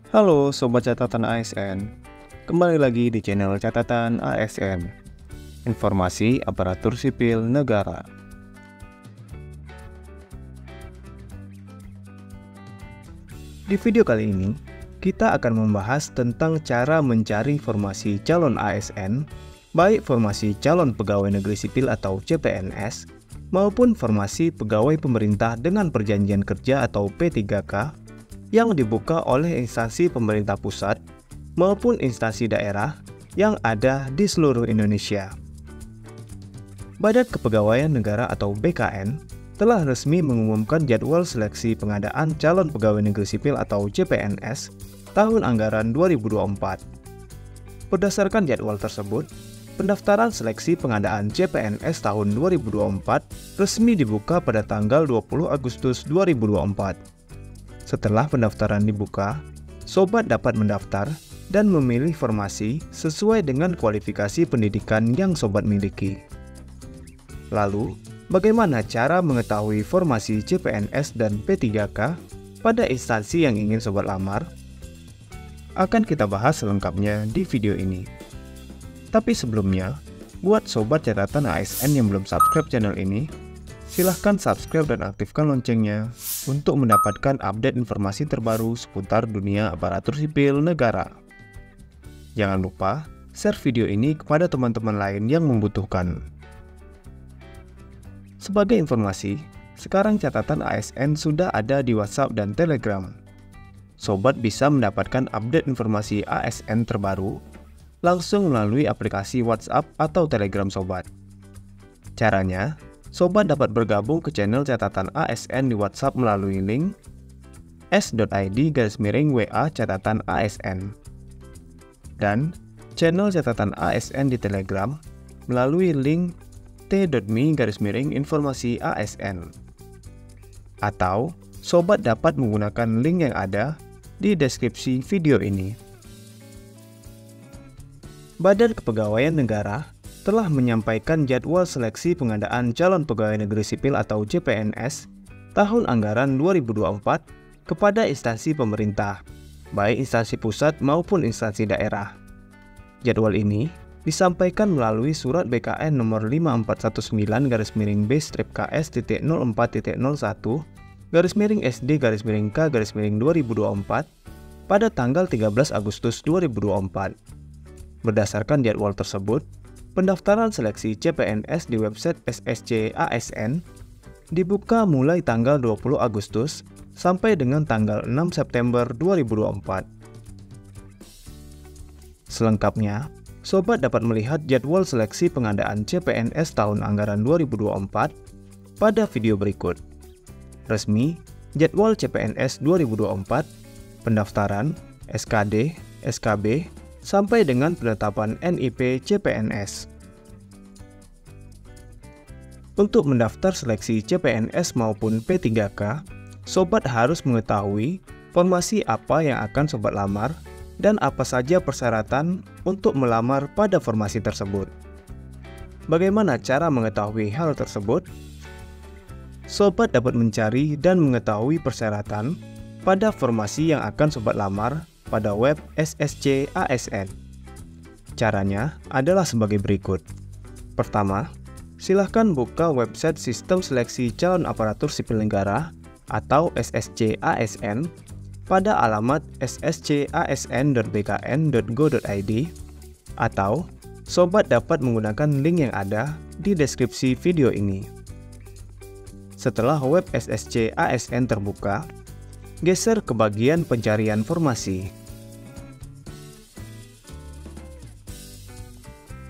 Halo Sobat Catatan ASN, kembali lagi di channel Catatan ASN, Informasi Aparatur Sipil Negara. Di video kali ini, kita akan membahas tentang cara mencari formasi calon ASN, baik formasi calon pegawai negeri sipil atau CPNS, maupun formasi pegawai pemerintah dengan perjanjian kerja atau P3K, yang dibuka oleh instansi pemerintah pusat maupun instansi daerah yang ada di seluruh Indonesia. Badan Kepegawaian Negara atau BKN telah resmi mengumumkan jadwal seleksi pengadaan calon pegawai negeri sipil atau CPNS tahun anggaran 2024. Berdasarkan jadwal tersebut, pendaftaran seleksi pengadaan CPNS tahun 2024 resmi dibuka pada tanggal 20 Agustus 2024. Setelah pendaftaran dibuka, sobat dapat mendaftar dan memilih formasi sesuai dengan kualifikasi pendidikan yang sobat miliki. Lalu, bagaimana cara mengetahui formasi CPNS dan P3K pada instansi yang ingin sobat lamar? Akan kita bahas selengkapnya di video ini. Tapi sebelumnya, buat sobat catatan ASN yang belum subscribe channel ini, silahkan subscribe dan aktifkan loncengnya untuk mendapatkan update informasi terbaru seputar dunia aparatur sipil negara. Jangan lupa share video ini kepada teman-teman lain yang membutuhkan. Sebagai informasi, sekarang catatan ASN sudah ada di WhatsApp dan Telegram. Sobat bisa mendapatkan update informasi ASN terbaru langsung melalui aplikasi WhatsApp atau Telegram sobat. Caranya, sobat dapat bergabung ke channel catatan ASN di WhatsApp melalui link s.id/WA catatan ASN dan channel catatan ASN di Telegram melalui link t.me/informasi ASN. Atau sobat dapat menggunakan link yang ada di deskripsi video ini. Badan Kepegawaian Negara telah menyampaikan jadwal seleksi pengadaan calon pegawai negeri sipil atau CPNS tahun anggaran 2024 kepada instansi pemerintah, baik instansi pusat maupun instansi daerah. Jadwal ini disampaikan melalui Surat BKN nomor 5419-B/KS.04.01/SD-K/2024 pada tanggal 13 Agustus 2024. Berdasarkan jadwal tersebut, pendaftaran seleksi CPNS di website SSC ASN dibuka mulai tanggal 20 Agustus sampai dengan tanggal 6 September 2024. Selengkapnya, sobat dapat melihat jadwal seleksi pengadaan CPNS tahun anggaran 2024 pada video berikut. Resmi, jadwal CPNS 2024, pendaftaran, SKD, SKB, sampai dengan penetapan NIP CPNS. Untuk mendaftar seleksi CPNS maupun P3K, sobat harus mengetahui formasi apa yang akan sobat lamar dan apa saja persyaratan untuk melamar pada formasi tersebut. Bagaimana cara mengetahui hal tersebut? Sobat dapat mencari dan mengetahui persyaratan pada formasi yang akan sobat lamar pada web SSC ASN. Caranya adalah sebagai berikut. Pertama, silahkan buka website Sistem Seleksi Calon Aparatur Sipil Negara atau SSC ASN pada alamat sscasn.bkn.go.id atau sobat dapat menggunakan link yang ada di deskripsi video ini. Setelah web SSC ASN terbuka, geser ke bagian pencarian formasi.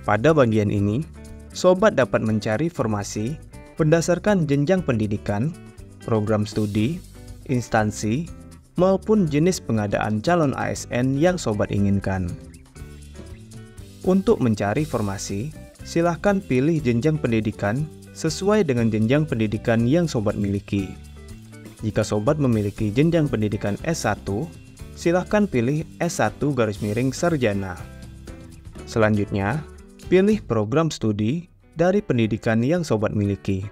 Pada bagian ini, sobat dapat mencari formasi berdasarkan jenjang pendidikan, program studi, instansi, maupun jenis pengadaan calon ASN yang sobat inginkan. Untuk mencari formasi, silahkan pilih jenjang pendidikan sesuai dengan jenjang pendidikan yang sobat miliki. Jika sobat memiliki jenjang pendidikan S1, silahkan pilih S1/Sarjana. Selanjutnya, pilih program studi dari pendidikan yang sobat miliki.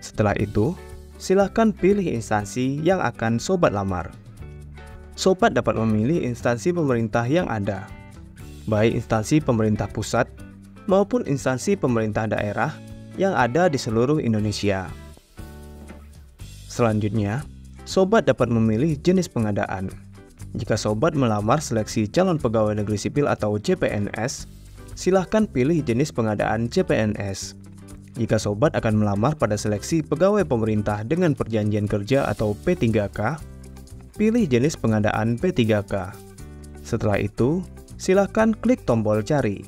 Setelah itu, silahkan pilih instansi yang akan sobat lamar. Sobat dapat memilih instansi pemerintah yang ada, baik instansi pemerintah pusat maupun instansi pemerintah daerah yang ada di seluruh Indonesia. Selanjutnya, sobat dapat memilih jenis pengadaan. Jika sobat melamar seleksi calon pegawai negeri sipil atau CPNS, silahkan pilih jenis pengadaan CPNS. Jika sobat akan melamar pada seleksi pegawai pemerintah dengan perjanjian kerja atau P3K, pilih jenis pengadaan P3K. Setelah itu, silahkan klik tombol cari.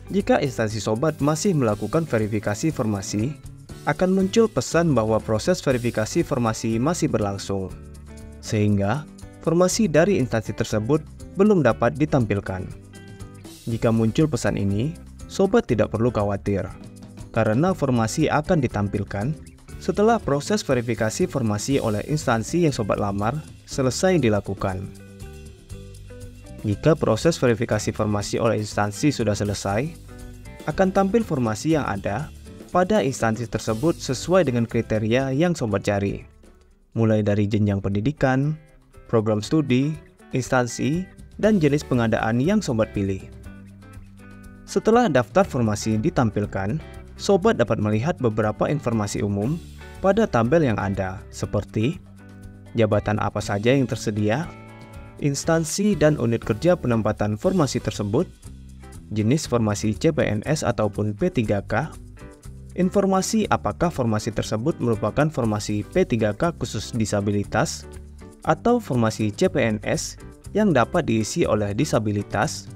Jika instansi sobat masih melakukan verifikasi formasi, akan muncul pesan bahwa proses verifikasi formasi masih berlangsung, sehingga formasi dari instansi tersebut belum dapat ditampilkan. Jika muncul pesan ini, sobat tidak perlu khawatir, karena formasi akan ditampilkan setelah proses verifikasi formasi oleh instansi yang sobat lamar selesai dilakukan. Jika proses verifikasi formasi oleh instansi sudah selesai, akan tampil formasi yang ada pada instansi tersebut sesuai dengan kriteria yang sobat cari, mulai dari jenjang pendidikan, program studi, instansi, dan jenis pengadaan yang sobat pilih. Setelah daftar formasi ditampilkan, sobat dapat melihat beberapa informasi umum pada tabel yang ada, seperti jabatan apa saja yang tersedia, instansi dan unit kerja penempatan formasi tersebut, jenis formasi CPNS ataupun P3K, informasi apakah formasi tersebut merupakan formasi P3K khusus disabilitas atau formasi CPNS yang dapat diisi oleh disabilitas,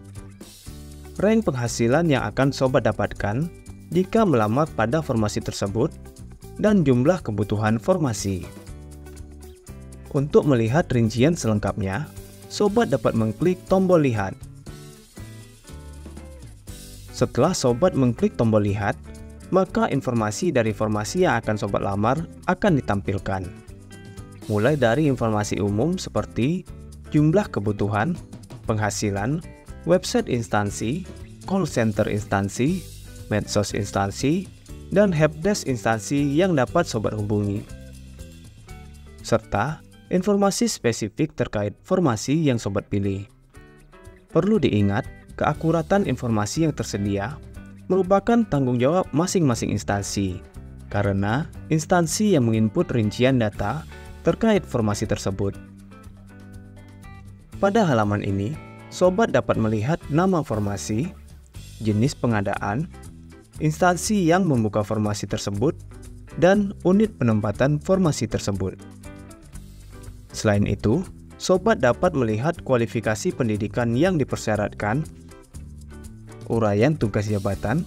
rank penghasilan yang akan sobat dapatkan jika melamar pada formasi tersebut, dan jumlah kebutuhan formasi. Untuk melihat rincian selengkapnya, sobat dapat mengklik tombol lihat. Setelah sobat mengklik tombol lihat, maka informasi dari formasi yang akan sobat lamar akan ditampilkan. Mulai dari informasi umum seperti jumlah kebutuhan, penghasilan, website instansi, call center instansi, medsos instansi, dan helpdesk instansi yang dapat sobat hubungi, serta informasi spesifik terkait formasi yang sobat pilih. Perlu diingat, keakuratan informasi yang tersedia merupakan tanggung jawab masing-masing instansi, karena instansi yang menginput rincian data terkait formasi tersebut. Pada halaman ini, sobat dapat melihat nama formasi, jenis pengadaan, instansi yang membuka formasi tersebut, dan unit penempatan formasi tersebut. Selain itu, sobat dapat melihat kualifikasi pendidikan yang dipersyaratkan, uraian tugas jabatan,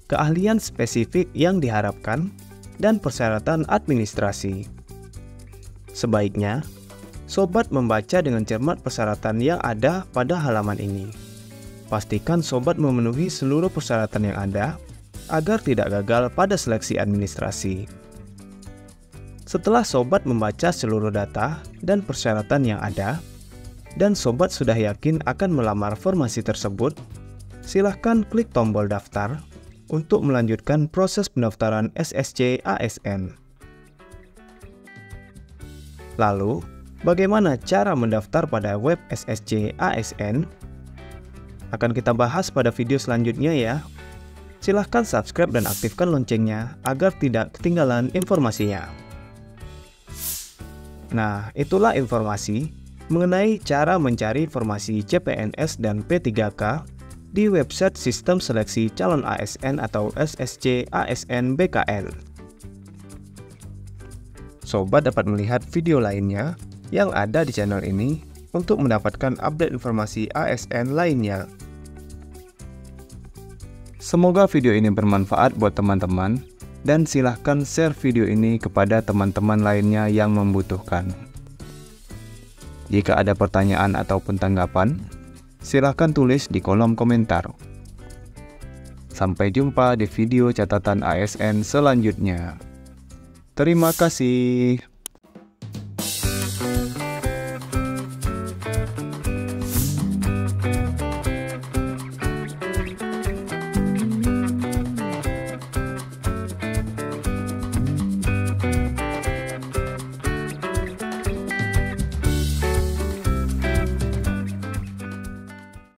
keahlian spesifik yang diharapkan, dan persyaratan administrasi. Sebaiknya, sobat membaca dengan cermat persyaratan yang ada pada halaman ini. Pastikan sobat memenuhi seluruh persyaratan yang ada, agar tidak gagal pada seleksi administrasi. Setelah sobat membaca seluruh data dan persyaratan yang ada, dan sobat sudah yakin akan melamar formasi tersebut, silahkan klik tombol daftar untuk melanjutkan proses pendaftaran SSC ASN. Lalu, bagaimana cara mendaftar pada web SSC ASN? Akan kita bahas pada video selanjutnya ya. Silahkan subscribe dan aktifkan loncengnya agar tidak ketinggalan informasinya. Nah, itulah informasi mengenai cara mencari formasi CPNS dan P3K di website Sistem Seleksi Calon ASN atau SSC ASN BKN. Sobat dapat melihat video lainnya yang ada di channel ini untuk mendapatkan update informasi ASN lainnya. Semoga video ini bermanfaat buat teman-teman, dan silahkan share video ini kepada teman-teman lainnya yang membutuhkan. Jika ada pertanyaan ataupun tanggapan, silahkan tulis di kolom komentar. Sampai jumpa di video catatan ASN selanjutnya. Terima kasih.